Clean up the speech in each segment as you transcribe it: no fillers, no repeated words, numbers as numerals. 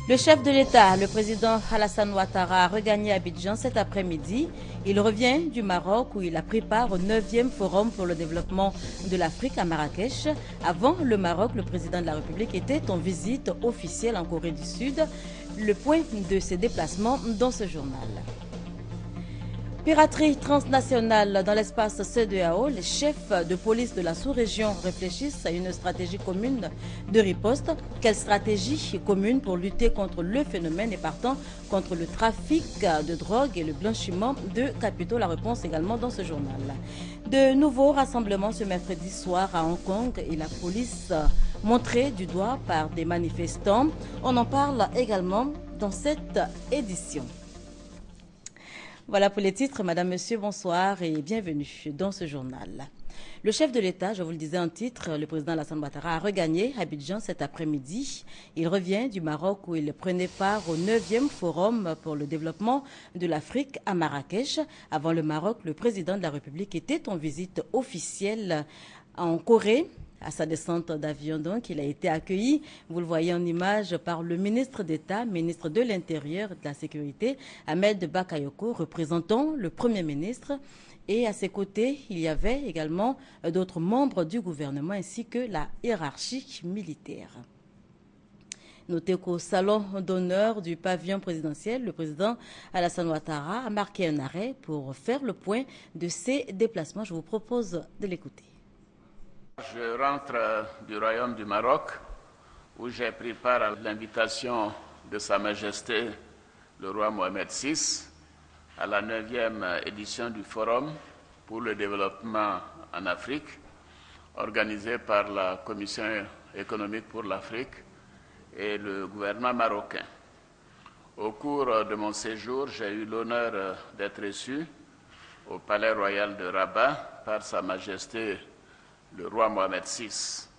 Le chef de l'État, le président Alassane Ouattara, a regagné Abidjan cet après-midi. Il revient du Maroc où il a pris part au 9e Forum pour le développement de l'Afrique à Marrakech. Avant le Maroc, le président de la République était en visite officielle en Corée du Sud. Le point de ses déplacements dans ce journal. Piraterie transnationale dans l'espace CEDEAO, les chefs de police de la sous-région réfléchissent à une stratégie commune de riposte. Quelle stratégie commune pour lutter contre le phénomène et partant contre le trafic de drogue et le blanchiment de capitaux? La réponse également dans ce journal. De nouveaux rassemblements ce mercredi soir à Hong Kong et la police montrée du doigt par des manifestants. On en parle également dans cette édition. Voilà pour les titres. Madame, Monsieur, bonsoir et bienvenue dans ce journal. Le chef de l'État, je vous le disais en titre, le président Alassane Ouattara a regagné Abidjan cet après-midi. Il revient du Maroc où il prenait part au 9e Forum pour le développement de l'Afrique à Marrakech. Avant le Maroc, le président de la République était en visite officielle en Corée. À sa descente d'avion, donc, il a été accueilli, vous le voyez en image, par le ministre d'État, ministre de l'Intérieur et de la Sécurité, Ahmed Bakayoko, représentant le Premier ministre. Et à ses côtés, il y avait également d'autres membres du gouvernement ainsi que la hiérarchie militaire. Notez qu'au salon d'honneur du pavillon présidentiel, le président Alassane Ouattara a marqué un arrêt pour faire le point de ses déplacements. Je vous propose de l'écouter. Je rentre du Royaume du Maroc où j'ai pris part à l'invitation de Sa Majesté le roi Mohamed VI à la 9e édition du Forum pour le développement en Afrique organisé par la Commission économique pour l'Afrique et le gouvernement marocain. Au cours de mon séjour, j'ai eu l'honneur d'être reçu au Palais royal de Rabat par Sa Majesté le roi Mohamed VI.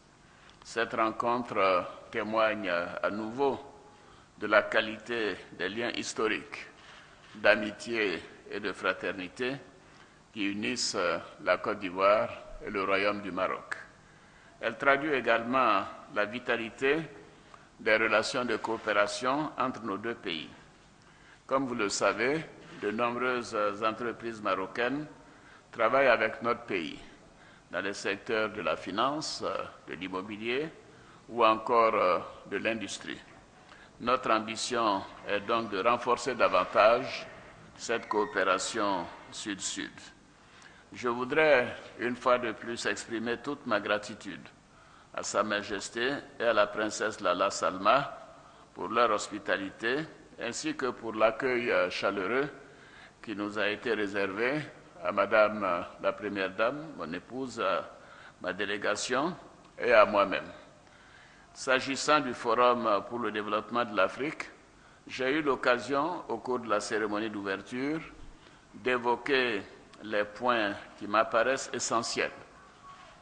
Cette rencontre témoigne à nouveau de la qualité des liens historiques, d'amitié et de fraternité qui unissent la Côte d'Ivoire et le Royaume du Maroc. Elle traduit également la vitalité des relations de coopération entre nos deux pays. Comme vous le savez, de nombreuses entreprises marocaines travaillent avec notre pays dans les secteurs de la finance, de l'immobilier ou encore de l'industrie. Notre ambition est donc de renforcer davantage cette coopération sud-sud. Je voudrais une fois de plus exprimer toute ma gratitude à Sa Majesté et à la princesse Lala Salma pour leur hospitalité ainsi que pour l'accueil chaleureux qui nous a été réservé à Madame la Première Dame, mon épouse, à ma délégation et à moi-même. S'agissant du Forum pour le développement de l'Afrique, j'ai eu l'occasion, au cours de la cérémonie d'ouverture, d'évoquer les points qui m'apparaissent essentiels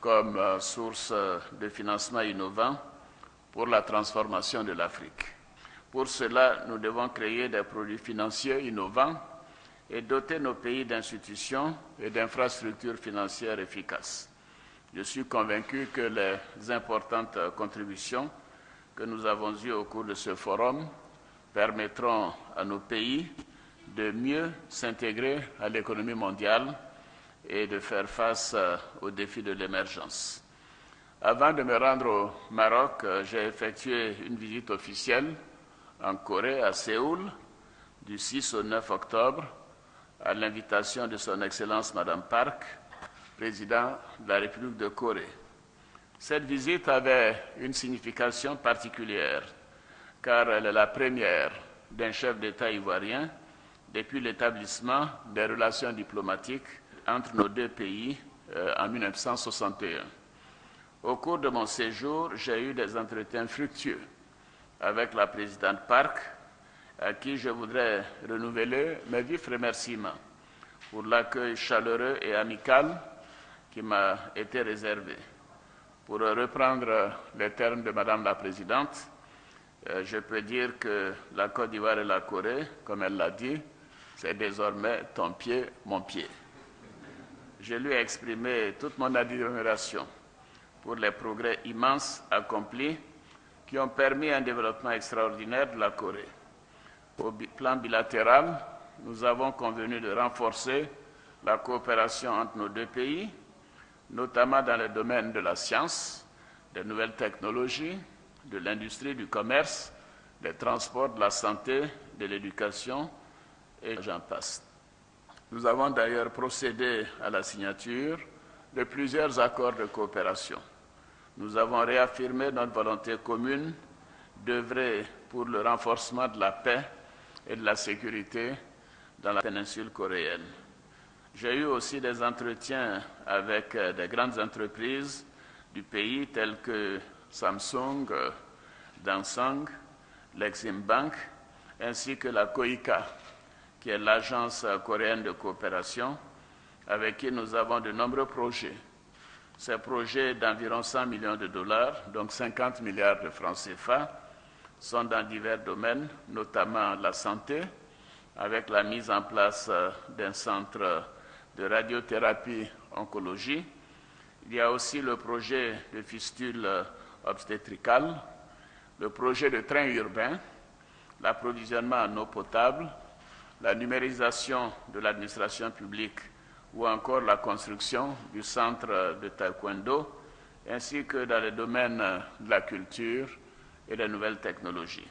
comme source de financement innovant pour la transformation de l'Afrique. Pour cela, nous devons créer des produits financiers innovants et doter nos pays d'institutions et d'infrastructures financières efficaces. Je suis convaincu que les importantes contributions que nous avons eues au cours de ce forum permettront à nos pays de mieux s'intégrer à l'économie mondiale et de faire face aux défis de l'émergence. Avant de me rendre au Maroc, j'ai effectué une visite officielle en Corée, à Séoul, du 6 au 9 octobre, à l'invitation de son Excellence Madame Park, président de la République de Corée. Cette visite avait une signification particulière, car elle est la première d'un chef d'État ivoirien depuis l'établissement des relations diplomatiques entre nos deux pays en 1961. Au cours de mon séjour, j'ai eu des entretiens fructueux avec la présidente Park, à qui je voudrais renouveler mes vifs remerciements pour l'accueil chaleureux et amical qui m'a été réservé. Pour reprendre les termes de Madame la Présidente, je peux dire que la Côte d'Ivoire et la Corée, comme elle l'a dit, c'est désormais ton pied, mon pied. Je lui ai exprimé toute mon admiration pour les progrès immenses accomplis qui ont permis un développement extraordinaire de la Corée. Au plan bilatéral, nous avons convenu de renforcer la coopération entre nos deux pays, notamment dans le domaine de la science, des nouvelles technologies, de l'industrie, du commerce, des transports, de la santé, de l'éducation, et j'en passe. Nous avons d'ailleurs procédé à la signature de plusieurs accords de coopération. Nous avons réaffirmé notre volonté commune d'œuvrer pour le renforcement de la paix et de la sécurité dans la péninsule coréenne. J'ai eu aussi des entretiens avec des grandes entreprises du pays telles que Samsung, Dansung, l'Exim Bank, ainsi que la KOICA, qui est l'agence coréenne de coopération, avec qui nous avons de nombreux projets. Ces projets d'environ 100 millions de dollars, donc 50 milliards de francs CFA, sont dans divers domaines, notamment la santé, avec la mise en place d'un centre de radiothérapie oncologie. Il y a aussi le projet de fistule obstétricale, le projet de train urbain, l'approvisionnement en eau potable, la numérisation de l'administration publique ou encore la construction du centre de taekwondo, ainsi que dans le domaine de la culture et des nouvelles technologies.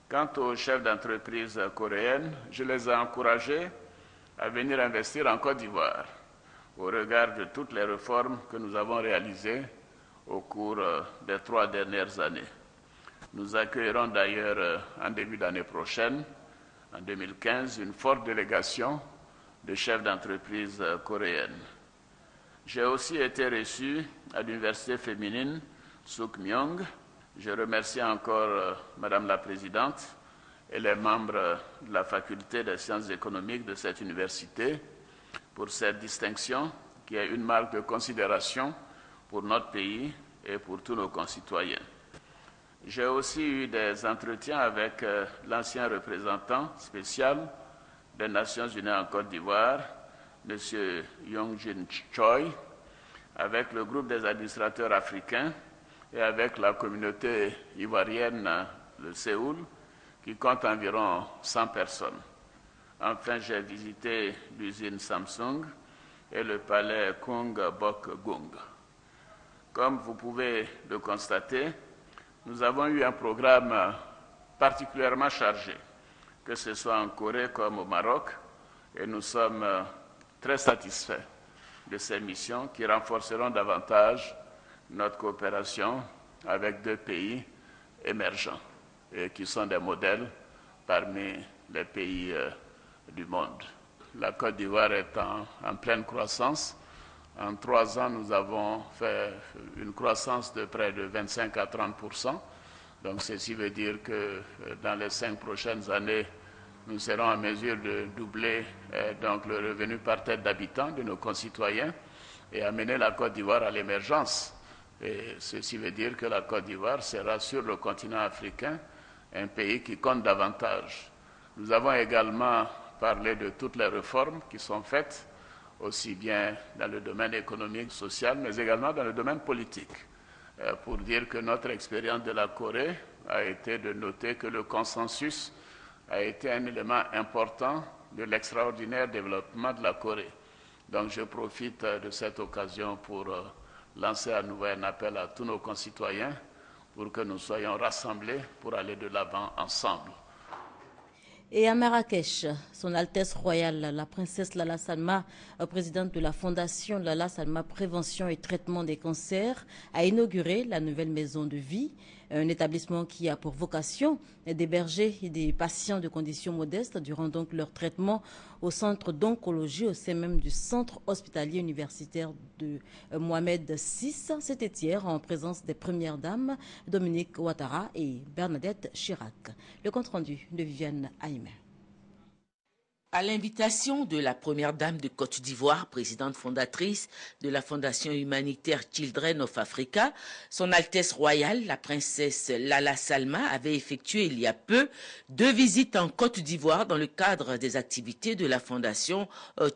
Quant aux chefs d'entreprise coréennes, je les ai encouragés à venir investir en Côte d'Ivoire au regard de toutes les réformes que nous avons réalisées au cours des 3 dernières années. Nous accueillerons d'ailleurs en début d'année prochaine, en 2015, une forte délégation de chefs d'entreprise coréennes. J'ai aussi été reçu à l'université féminine Sukmyong. Je remercie encore Madame la Présidente et les membres de la Faculté des sciences économiques de cette université pour cette distinction qui est une marque de considération pour notre pays et pour tous nos concitoyens. J'ai aussi eu des entretiens avec l'ancien représentant spécial des Nations Unies en Côte d'Ivoire, M. Yongjin Choi, avec le groupe des administrateurs africains et avec la communauté ivoirienne de Séoul, qui compte environ 100 personnes. Enfin, j'ai visité l'usine Samsung et le palais Kung Bok Gung. Comme vous pouvez le constater, nous avons eu un programme particulièrement chargé, que ce soit en Corée comme au Maroc, et nous sommes très satisfaits de ces missions qui renforceront davantage notre coopération avec 2 pays émergents et qui sont des modèles parmi les pays du monde. La Côte d'Ivoire est en pleine croissance. En 3 ans, nous avons fait une croissance de près de 25 à 30%. Donc, ceci veut dire que dans les 5 prochaines années, nous serons en mesure de doubler donc le revenu par tête d'habitant de nos concitoyens et amener la Côte d'Ivoire à l'émergence. Et ceci veut dire que la Côte d'Ivoire sera sur le continent africain un pays qui compte davantage. Nous avons également parlé de toutes les réformes qui sont faites, aussi bien dans le domaine économique, social, mais également dans le domaine politique, pour dire que notre expérience de la Corée a été de noter que le consensus a été un élément important de l'extraordinaire développement de la Corée. Donc je profite de cette occasion pour lancer à nouveau un appel à tous nos concitoyens pour que nous soyons rassemblés pour aller de l'avant ensemble. Et à Marrakech, Son Altesse Royale, la princesse Lala Salma, présidente de la Fondation Lala Salma Prévention et Traitement des cancers, a inauguré la nouvelle maison de vie, un établissement qui a pour vocation d'héberger des patients de conditions modestes durant donc leur traitement au centre d'oncologie au sein même du centre hospitalier universitaire de Mohamed VI. C'était hier en présence des premières dames Dominique Ouattara et Bernadette Chirac. Le compte rendu de Viviane Aïmé. À l'invitation de la première dame de Côte d'Ivoire, présidente fondatrice de la fondation humanitaire Children of Africa, Son Altesse Royale, la princesse Lala Salma, avait effectué il y a peu 2 visites en Côte d'Ivoire dans le cadre des activités de la fondation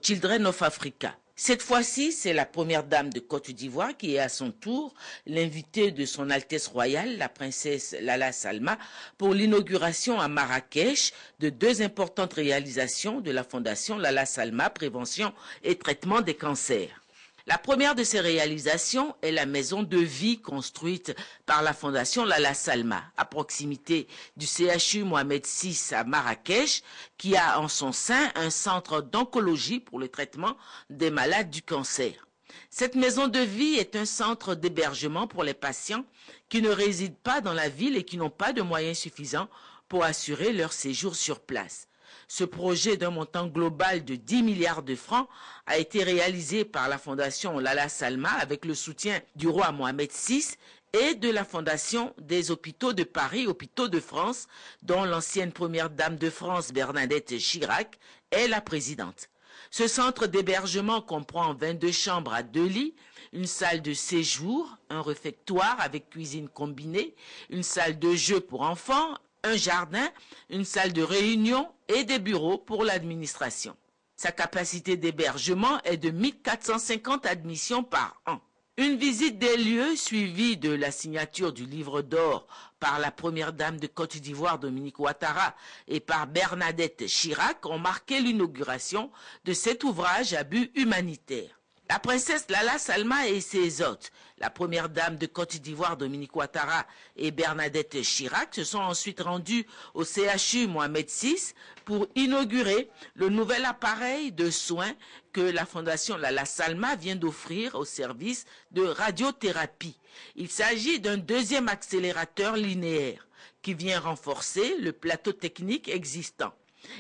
Children of Africa. Cette fois-ci, c'est la première dame de Côte d'Ivoire qui est à son tour l'invitée de son Altesse royale, la princesse Lala Salma, pour l'inauguration à Marrakech de 2 importantes réalisations de la Fondation Lala Salma, prévention et traitement des cancers. La première de ces réalisations est la maison de vie construite par la Fondation Lala Salma, à proximité du CHU Mohamed VI à Marrakech, qui a en son sein un centre d'oncologie pour le traitement des malades du cancer. Cette maison de vie est un centre d'hébergement pour les patients qui ne résident pas dans la ville et qui n'ont pas de moyens suffisants pour assurer leur séjour sur place. Ce projet d'un montant global de 10 milliards de francs a été réalisé par la Fondation Lala Salma avec le soutien du roi Mohamed VI et de la Fondation des hôpitaux de Paris, Hôpitaux de France, dont l'ancienne première dame de France, Bernadette Chirac, est la présidente. Ce centre d'hébergement comprend 22 chambres à 2 lits, une salle de séjour, un réfectoire avec cuisine combinée, une salle de jeu pour enfants, un jardin, une salle de réunion et des bureaux pour l'administration. Sa capacité d'hébergement est de 1450 admissions par an. Une visite des lieux suivie de la signature du livre d'or par la première dame de Côte d'Ivoire, Dominique Ouattara, et par Bernadette Chirac ont marqué l'inauguration de cet ouvrage à but humanitaire. La princesse Lala Salma et ses hôtes, la première dame de Côte d'Ivoire, Dominique Ouattara, et Bernadette Chirac, se sont ensuite rendus au CHU Mohamed VI pour inaugurer le nouvel appareil de soins que la Fondation Lala Salma vient d'offrir au service de radiothérapie. Il s'agit d'un 2e accélérateur linéaire qui vient renforcer le plateau technique existant.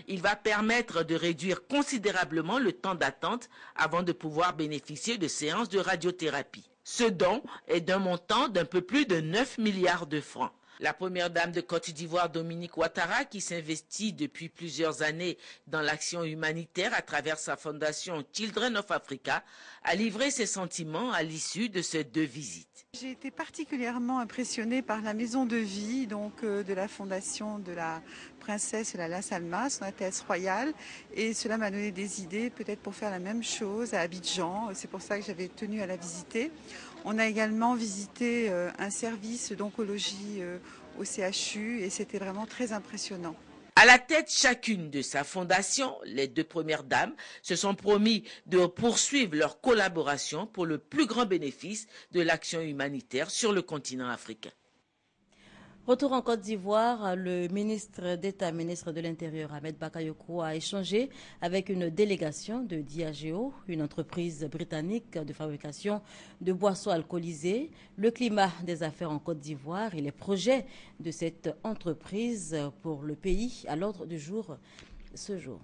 Il va permettre de réduire considérablement le temps d'attente avant de pouvoir bénéficier de séances de radiothérapie. Ce don est d'un montant d'un peu plus de 9 milliards de francs. La première dame de Côte d'Ivoire, Dominique Ouattara, qui s'investit depuis plusieurs années dans l'action humanitaire à travers sa fondation Children of Africa, a livré ses sentiments à l'issue de ces 2 visites. J'ai été particulièrement impressionnée par la maison de vie de la fondation de la princesse Lala Salma, son Altesse royale, et cela m'a donné des idées peut-être pour faire la même chose à Abidjan. C'est pour ça que j'avais tenu à la visiter. On a également visité un service d'oncologie au CHU et c'était vraiment très impressionnant. À la tête chacune de sa fondation, les 2 premières dames se sont promis de poursuivre leur collaboration pour le plus grand bénéfice de l'action humanitaire sur le continent africain. Retour en Côte d'Ivoire, le ministre d'État, ministre de l'Intérieur, Ahmed Bakayoko, a échangé avec une délégation de Diageo, une entreprise britannique de fabrication de boissons alcoolisées, le climat des affaires en Côte d'Ivoire et les projets de cette entreprise pour le pays à l'ordre du jour ce jour.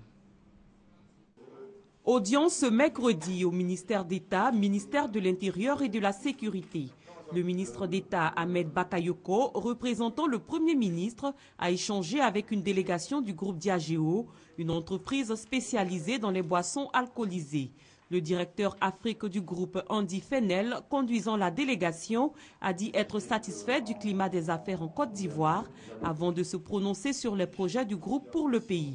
Audience ce mercredi au ministère d'État, ministère de l'Intérieur et de la Sécurité. Le ministre d'État Ahmed Bakayoko, représentant le Premier ministre, a échangé avec une délégation du groupe Diageo, une entreprise spécialisée dans les boissons alcoolisées. Le directeur Afrique du groupe Andy Fennel, conduisant la délégation, a dit être satisfait du climat des affaires en Côte d'Ivoire avant de se prononcer sur les projets du groupe pour le pays.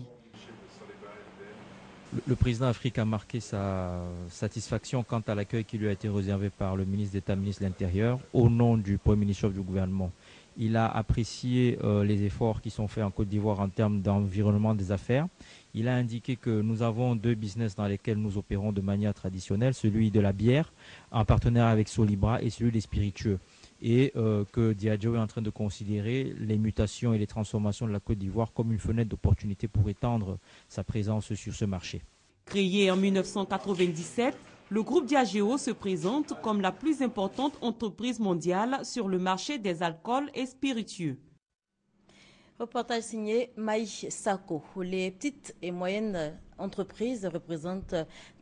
Le président Afrique a marqué sa satisfaction quant à l'accueil qui lui a été réservé par le ministre d'État, ministre de l'Intérieur, au nom du Premier ministre du gouvernement. Il a apprécié les efforts qui sont faits en Côte d'Ivoire en termes d'environnement des affaires. Il a indiqué que nous avons 2 business dans lesquels nous opérons de manière traditionnelle, celui de la bière, en partenariat avec Solibra, et celui des spiritueux. Et que Diageo est en train de considérer les mutations et les transformations de la Côte d'Ivoire comme une fenêtre d'opportunité pour étendre sa présence sur ce marché. Créé en 1997, le groupe Diageo se présente comme la plus importante entreprise mondiale sur le marché des alcools et spiritueux. Reportage signé Maï Sako. Les petites et moyennes entreprises représentent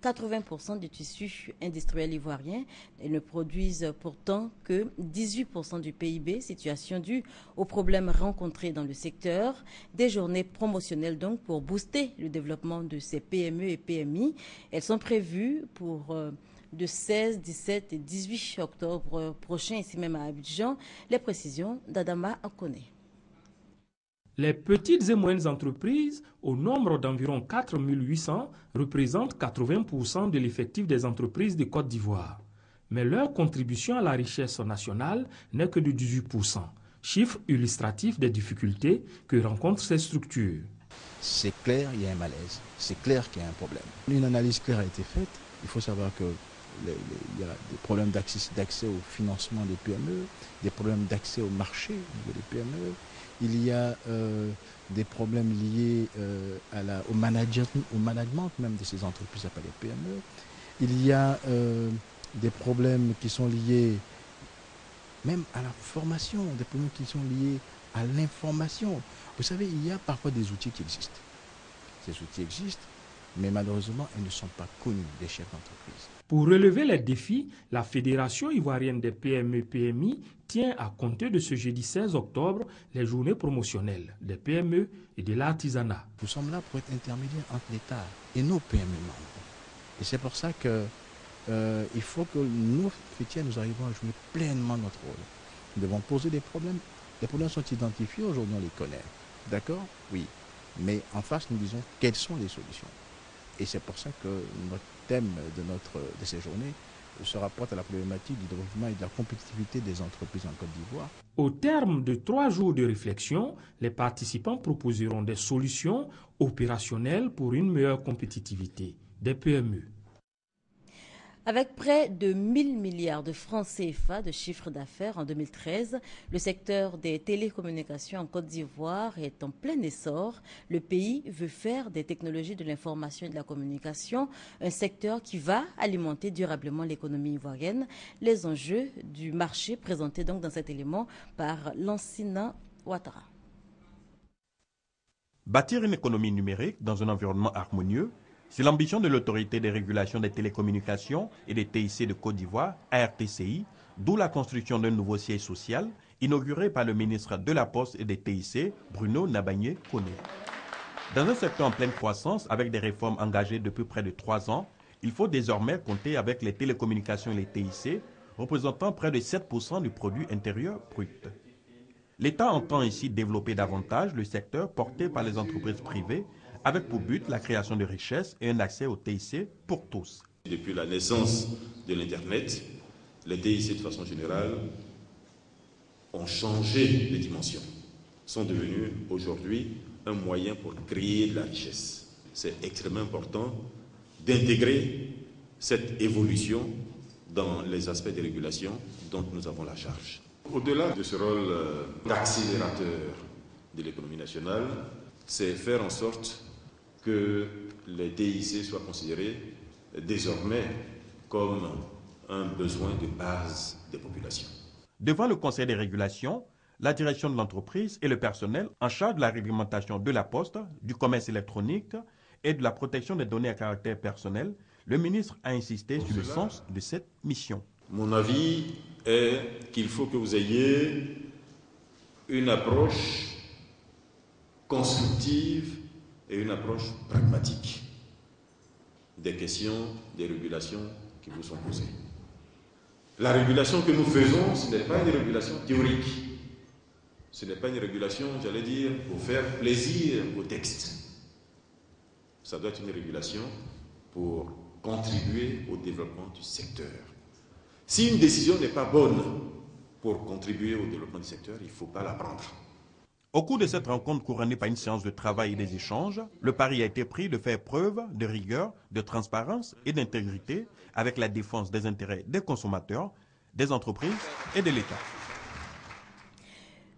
80% du tissu industriel ivoirien et ne produisent pourtant que 18% du PIB, situation due aux problèmes rencontrés dans le secteur. Des journées promotionnelles donc pour booster le développement de ces PME et PMI. Elles sont prévues pour de 16, 17 et 18 octobre prochain, ici même à Abidjan. Les précisions d'Adama Akone. Les petites et moyennes entreprises, au nombre d'environ 4 800, représentent 80% de l'effectif des entreprises de Côte d'Ivoire. Mais leur contribution à la richesse nationale n'est que de 18%, chiffre illustratif des difficultés que rencontrent ces structures. C'est clair, il y a un malaise. C'est clair qu'il y a un problème. Une analyse claire a été faite. Il faut savoir que il y a des problèmes d'accès au financement des PME, des problèmes d'accès au marché des PME. Il y a des problèmes liés au management même de ces entreprises appelées PME. Il y a des problèmes qui sont liés même à la formation, des problèmes qui sont liés à l'information. Vous savez, il y a parfois des outils qui existent. Ces outils existent, mais malheureusement, ils ne sont pas connus des chefs d'entreprise. Pour relever les défis, la Fédération ivoirienne des PME-PMI tient à compter de ce jeudi 16 octobre les journées promotionnelles des PME et de l'artisanat. Nous sommes là pour être intermédiaires entre l'État et nos PME membres. Et c'est pour ça que il faut que nous, fêtiers, nous arrivons à jouer pleinement notre rôle. Nous devons poser des problèmes. Les problèmes sont identifiés, aujourd'hui on les connaît. D'accord? Oui. Mais en face, nous disons quelles sont les solutions. Et c'est pour ça que notre thème de ces journées se rapporte à la problématique du développement et de la compétitivité des entreprises en Côte d'Ivoire. Au terme de 3 jours de réflexion, les participants proposeront des solutions opérationnelles pour une meilleure compétitivité des PME. Avec près de 1000 milliards de francs CFA de chiffre d'affaires en 2013, le secteur des télécommunications en Côte d'Ivoire est en plein essor. Le pays veut faire des technologies de l'information et de la communication un secteur qui va alimenter durablement l'économie ivoirienne. Les enjeux du marché présentés donc dans cet élément par Lansina Ouattara. Bâtir une économie numérique dans un environnement harmonieux, c'est l'ambition de l'autorité des régulations des télécommunications et des TIC de Côte d'Ivoire, ARTCI, d'où la construction d'un nouveau siège social inauguré par le ministre de la Poste et des TIC, Bruno Nabagné-Koné. Dans un secteur en pleine croissance, avec des réformes engagées depuis près de 3 ans, il faut désormais compter avec les télécommunications et les TIC, représentant près de 7% du produit intérieur brut. L'État entend ici développer davantage le secteur porté par les entreprises privées, avec pour but la création de richesses et un accès au TIC pour tous. Depuis la naissance de l'Internet, les TIC de façon générale ont changé de dimension, sont devenus aujourd'hui un moyen pour créer de la richesse. C'est extrêmement important d'intégrer cette évolution dans les aspects de régulation dont nous avons la charge. Au-delà de ce rôle d'accélérateur de l'économie nationale, c'est faire en sorte que les TIC soient considérés désormais comme un besoin de base des populations. Devant le Conseil des régulations, la direction de l'entreprise et le personnel en charge de la réglementation de la poste, du commerce électronique et de la protection des données à caractère personnel, le ministre a insisté sur le sens de cette mission. Mon avis est qu'il faut que vous ayez une approche constructive et une approche pragmatique des questions, des régulations qui vous sont posées. La régulation que nous faisons, ce n'est pas une régulation théorique. Ce n'est pas une régulation, j'allais dire, pour faire plaisir au texte. Ça doit être une régulation pour contribuer au développement du secteur. Si une décision n'est pas bonne pour contribuer au développement du secteur, il ne faut pas la prendre. Au cours de cette rencontre couronnée par une séance de travail et des échanges, le pari a été pris de faire preuve de rigueur, de transparence et d'intégrité avec la défense des intérêts des consommateurs, des entreprises et de l'État.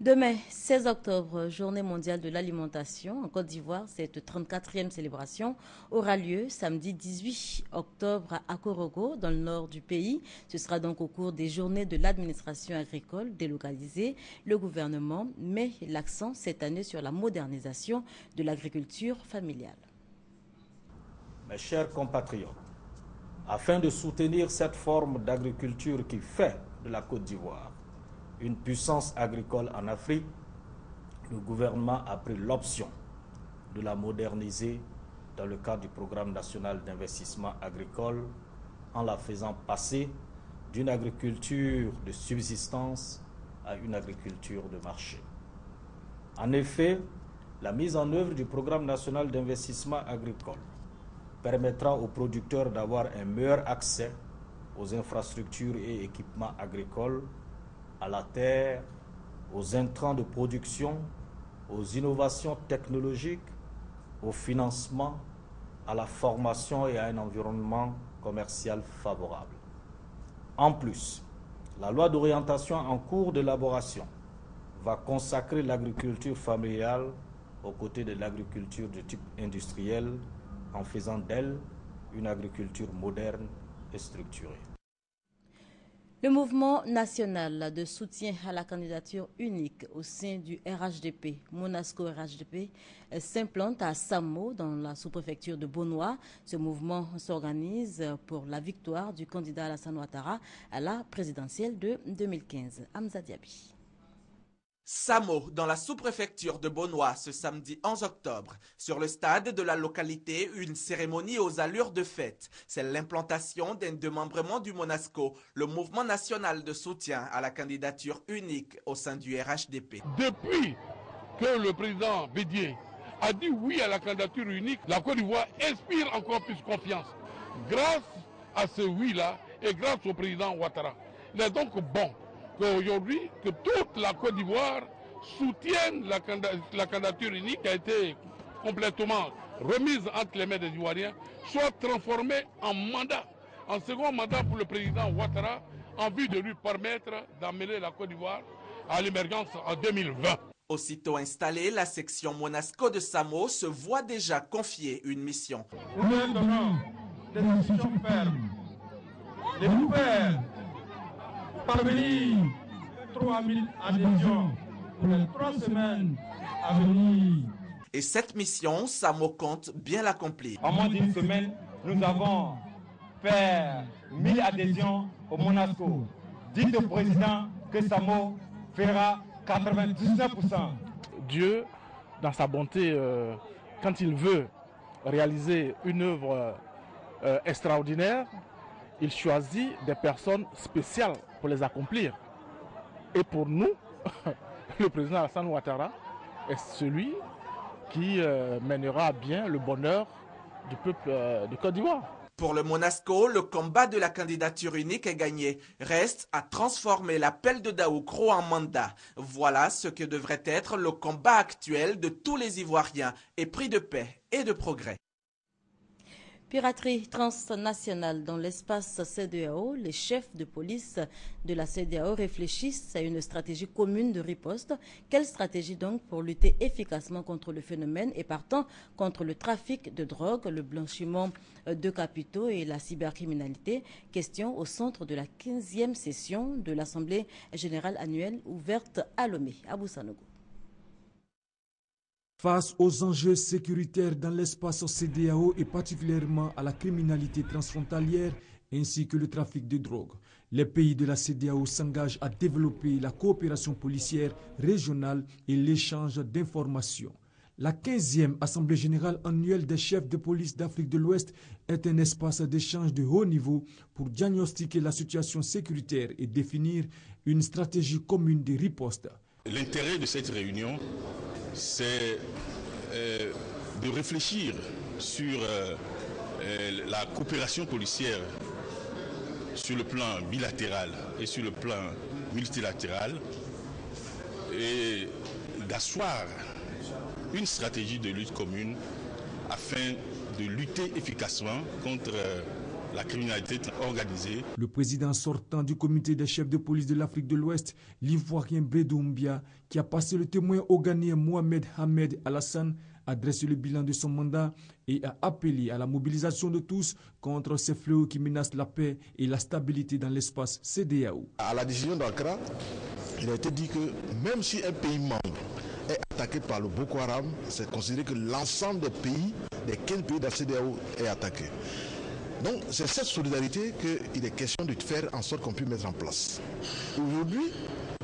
Demain, 16 octobre, journée mondiale de l'alimentation en Côte d'Ivoire. Cette 34e célébration aura lieu samedi 18 octobre à Korogo, dans le nord du pays. Ce sera donc au cours des journées de l'administration agricole délocalisée. Le gouvernement met l'accent cette année sur la modernisation de l'agriculture familiale. Mes chers compatriotes, afin de soutenir cette forme d'agriculture qui fait de la Côte d'Ivoire une puissance agricole en Afrique, le gouvernement a pris l'option de la moderniser dans le cadre du programme national d'investissement agricole en la faisant passer d'une agriculture de subsistance à une agriculture de marché. En effet, La mise en œuvre du programme national d'investissement agricole permettra aux producteurs d'avoir un meilleur accès aux infrastructures et équipements agricoles, à la terre, aux intrants de production, aux innovations technologiques, au financement, à la formation et à un environnement commercial favorable. En plus, la loi d'orientation en cours d'élaboration va consacrer l'agriculture familiale aux côtés de l'agriculture de type industriel, en faisant d'elle une agriculture moderne et structurée. Le mouvement national de soutien à la candidature unique au sein du RHDP, Monasco RHDP, s'implante à Samo, dans la sous-préfecture de Bonoa. Ce mouvement s'organise pour la victoire du candidat Alassane Ouattara à la présidentielle de 2015. Hamza Diaby. Samo, dans la sous-préfecture de Bonoa, ce samedi 11 octobre. Sur le stade de la localité, une cérémonie aux allures de fête. C'est l'implantation d'un démembrement du Monasco, le mouvement national de soutien à la candidature unique au sein du RHDP. Depuis que le président Bédié a dit oui à la candidature unique, la Côte d'Ivoire inspire encore plus confiance. Grâce à ce oui-là et grâce au président Ouattara. Il est donc bon qu'aujourd'hui, que toute la Côte d'Ivoire soutienne la candidature unique qui a été complètement remise entre les mains des Ivoiriens, soit transformée en mandat, en second mandat pour le président Ouattara, en vue de lui permettre d'amener la Côte d'Ivoire à l'émergence en 2020. Aussitôt installée, la section Monasco de Samo se voit déjà confier une mission. Nous donnons des instructions fermes de nous faire parvenir 3000 adhésions pour les 3 semaines à venir. Et cette mission, Samo compte bien l'accomplir. En moins d'une semaine, nous avons fait 1000 adhésions au Monasco. Dites au président que Samo fera 99%. Dieu, dans sa bonté, quand il veut réaliser une œuvre extraordinaire, il choisit des personnes spéciales pour les accomplir. Et pour nous, le président Alassane Ouattara est celui qui mènera à bien le bonheur du peuple de Côte d'Ivoire. Pour le Monasco, le combat de la candidature unique est gagné. Reste à transformer l'appel de Daoukro en mandat. Voilà ce que devrait être le combat actuel de tous les Ivoiriens, épris de paix et de progrès. Piraterie transnationale dans l'espace CEDEAO, les chefs de police de la CEDEAO réfléchissent à une stratégie commune de riposte. Quelle stratégie donc pour lutter efficacement contre le phénomène et partant contre le trafic de drogue, le blanchiment de capitaux et la cybercriminalité? Question au centre de la 15e session de l'Assemblée générale annuelle ouverte à Lomé, à Boussanogo. Face aux enjeux sécuritaires dans l'espace CEDEAO et particulièrement à la criminalité transfrontalière ainsi que le trafic de drogue, les pays de la CEDEAO s'engagent à développer la coopération policière régionale et l'échange d'informations. La 15e Assemblée générale annuelle des chefs de police d'Afrique de l'Ouest est un espace d'échange de haut niveau pour diagnostiquer la situation sécuritaire et définir une stratégie commune de riposte. L'intérêt de cette réunion, c'est de réfléchir sur la coopération policière sur le plan bilatéral et sur le plan multilatéral et d'asseoir une stratégie de lutte commune afin de lutter efficacement contre la criminalité organisée. Le président sortant du comité des chefs de police de l'Afrique de l'Ouest, l'Ivoirien Bredoumbia, qui a passé le témoin au Ghanéen Mohamed Ahmed Alassane, a dressé le bilan de son mandat et a appelé à la mobilisation de tous contre ces fléaux qui menacent la paix et la stabilité dans l'espace CEDEAO. À la décision d'Accra, il a été dit que même si un pays membre est attaqué par le Boko Haram, c'est considéré que l'ensemble des pays, des 15 pays de la CEDEAO est attaqué. Donc c'est cette solidarité qu'il est question de faire en sorte qu'on puisse mettre en place. Aujourd'hui,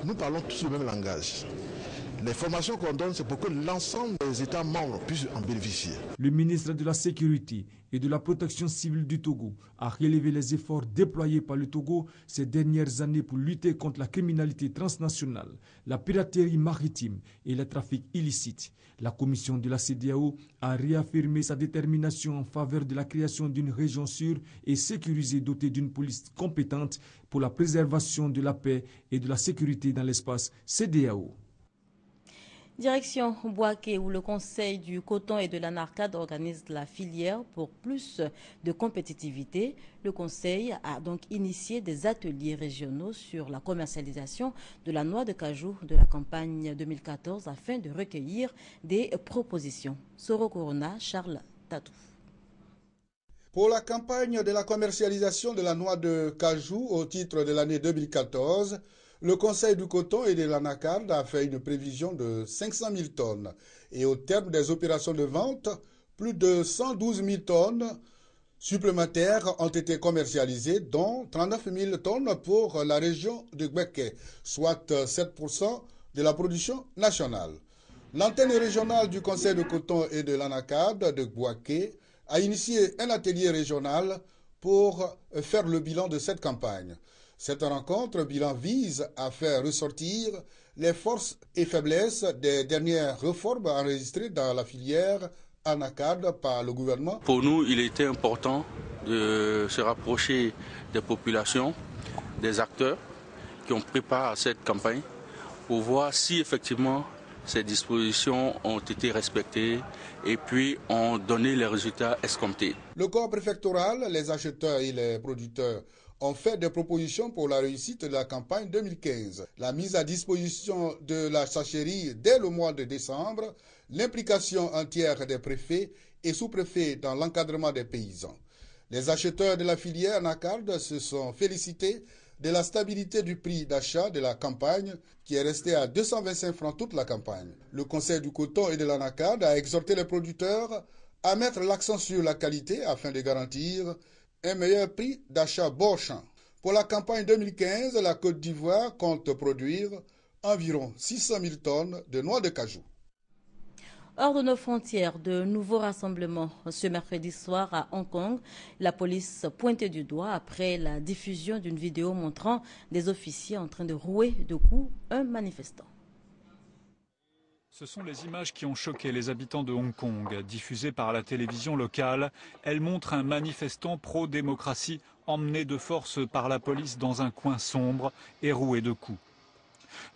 nous parlons tous le même langage. Les formations qu'on donne, c'est pour que l'ensemble des États membres puissent en bénéficier. Le ministre de la Sécurité et de la Protection civile du Togo a relevé les efforts déployés par le Togo ces dernières années pour lutter contre la criminalité transnationale, la piraterie maritime et le trafic illicite. La commission de la CEDEAO a réaffirmé sa détermination en faveur de la création d'une région sûre et sécurisée dotée d'une police compétente pour la préservation de la paix et de la sécurité dans l'espace CEDEAO. Direction Bouaké, où le Conseil du coton et de l'anarcade organise la filière pour plus de compétitivité. Le Conseil a donc initié des ateliers régionaux sur la commercialisation de la noix de cajou de la campagne 2014 afin de recueillir des propositions. Soro Corona, Charles Tatou. Pour la campagne de la commercialisation de la noix de cajou au titre de l'année 2014, le Conseil du coton et de l'anacarde a fait une prévision de 500 000 tonnes. Et au terme des opérations de vente, plus de 112 000 tonnes supplémentaires ont été commercialisées, dont 39 000 tonnes pour la région de Gbeke, soit 7% de la production nationale. L'antenne régionale du Conseil du coton et de l'anacarde de Bouaké a initié un atelier régional pour faire le bilan de cette campagne. Cette rencontre bilan vise à faire ressortir les forces et faiblesses des dernières réformes enregistrées dans la filière anacarde par le gouvernement. Pour nous, il était important de se rapprocher des populations, des acteurs qui ont pris part à cette campagne pour voir si effectivement ces dispositions ont été respectées et puis ont donné les résultats escomptés. Le corps préfectoral, les acheteurs et les producteurs ont fait des propositions pour la réussite de la campagne 2015. La mise à disposition de la sachérie dès le mois de décembre, l'implication entière des préfets et sous-préfets dans l'encadrement des paysans. Les acheteurs de la filière anacarde se sont félicités de la stabilité du prix d'achat de la campagne qui est resté à 225 francs toute la campagne. Le Conseil du coton et de l'anacarde a exhorté les producteurs à mettre l'accent sur la qualité afin de garantir un meilleur prix d'achat bon champ. Pour la campagne 2015, la Côte d'Ivoire compte produire environ 600 000 tonnes de noix de cajou. Hors de nos frontières, de nouveaux rassemblements ce mercredi soir à Hong Kong. La police pointée du doigt après la diffusion d'une vidéo montrant des officiers en train de rouer de coups un manifestant. Ce sont les images qui ont choqué les habitants de Hong Kong. Diffusées par la télévision locale, elles montrent un manifestant pro-démocratie emmené de force par la police dans un coin sombre et roué de coups.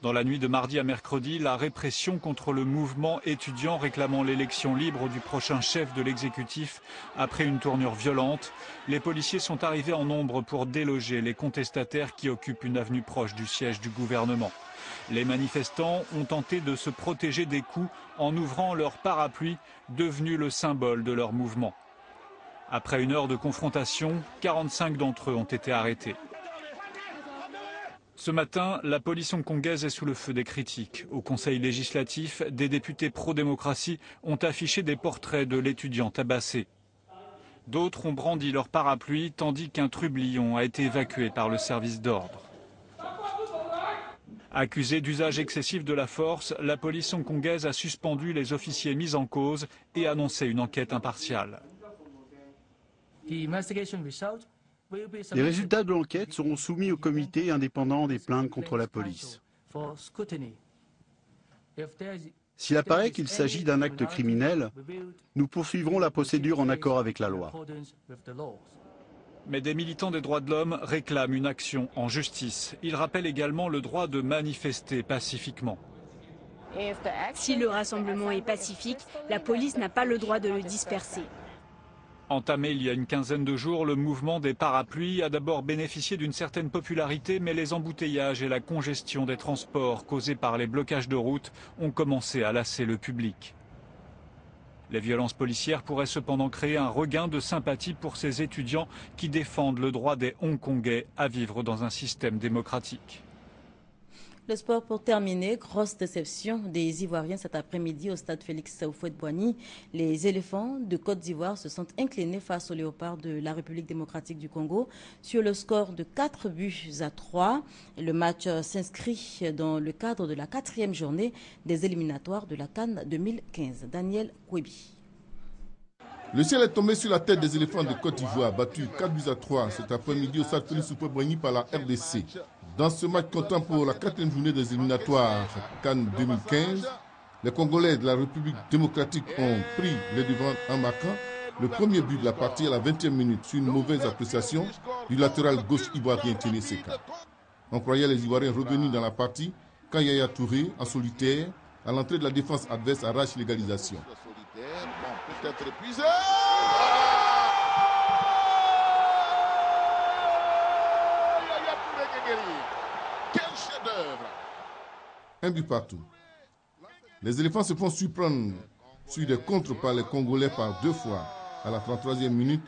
Dans la nuit de mardi à mercredi, la répression contre le mouvement étudiant réclamant l'élection libre du prochain chef de l'exécutif après une tournure violente, les policiers sont arrivés en nombre pour déloger les contestataires qui occupent une avenue proche du siège du gouvernement. Les manifestants ont tenté de se protéger des coups en ouvrant leur parapluie, devenu le symbole de leur mouvement. Après une heure de confrontation, 45 d'entre eux ont été arrêtés. Ce matin, la police hongkongaise est sous le feu des critiques. Au Conseil législatif, des députés pro-démocratie ont affiché des portraits de l'étudiant tabassé. D'autres ont brandi leur parapluie tandis qu'un trublion a été évacué par le service d'ordre. Accusée d'usage excessif de la force, la police hongkongaise a suspendu les officiers mis en cause et annoncé une enquête impartiale. Les résultats de l'enquête seront soumis au comité indépendant des plaintes contre la police. S'il apparaît qu'il s'agit d'un acte criminel, nous poursuivrons la procédure en accord avec la loi. Mais des militants des droits de l'homme réclament une action en justice. Ils rappellent également le droit de manifester pacifiquement. Si le rassemblement est pacifique, la police n'a pas le droit de le disperser. Entamé il y a une quinzaine de jours, le mouvement des parapluies a d'abord bénéficié d'une certaine popularité, mais les embouteillages et la congestion des transports causés par les blocages de routes ont commencé à lasser le public. Les violences policières pourraient cependant créer un regain de sympathie pour ces étudiants qui défendent le droit des Hongkongais à vivre dans un système démocratique. Le sport pour terminer, grosse déception des Ivoiriens cet après-midi au stade Félix Houphouët-Boigny. Les éléphants de Côte d'Ivoire se sont inclinés face aux léopards de la République démocratique du Congo sur le score de 4-3. Le match s'inscrit dans le cadre de la 4e journée des éliminatoires de la CAN 2015. Daniel Kouebi. Le ciel est tombé sur la tête des éléphants de Côte d'Ivoire, battus 4-3 cet après-midi au stade Félix Houphouët-Boigny par la RDC. Dans ce match comptant pour la 4e journée des éliminatoires CAN 2015, les Congolais de la République démocratique ont pris les devants en marquant le premier but de la partie à la 20e minute sur une mauvaise appréciation du latéral gauche ivoirien Téné Seka. On croyait les Ivoiriens revenus dans la partie quand Yaya Touré, en solitaire, à l'entrée de la défense adverse, arrache l'égalisation. Un but partout. Les éléphants se font surprendre sur des contres par les Congolais par 2 fois à la 33e minute,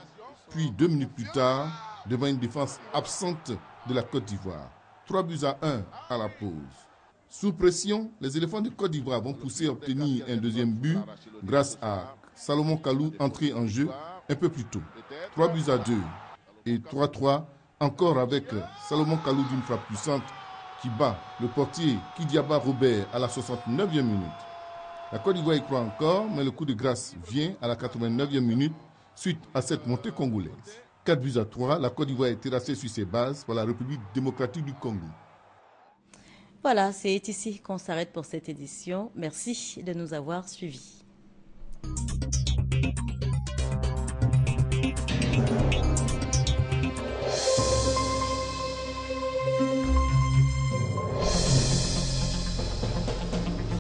puis 2 minutes plus tard, devant une défense absente de la Côte d'Ivoire. 3-1 à la pause. Sous pression, les éléphants de Côte d'Ivoire vont pousser à obtenir un deuxième but grâce à Salomon Kalou entré en jeu un peu plus tôt. 3-2 et 3-3 encore avec Salomon Kalou d'une frappe puissante qui bat le portier Kidiaba Robert à la 69e minute. La Côte d'Ivoire y croit encore, mais le coup de grâce vient à la 89e minute suite à cette montée congolaise. 4-3, la Côte d'Ivoire est terrassée sur ses bases par la République démocratique du Congo. Voilà, c'est ici qu'on s'arrête pour cette édition. Merci de nous avoir suivis.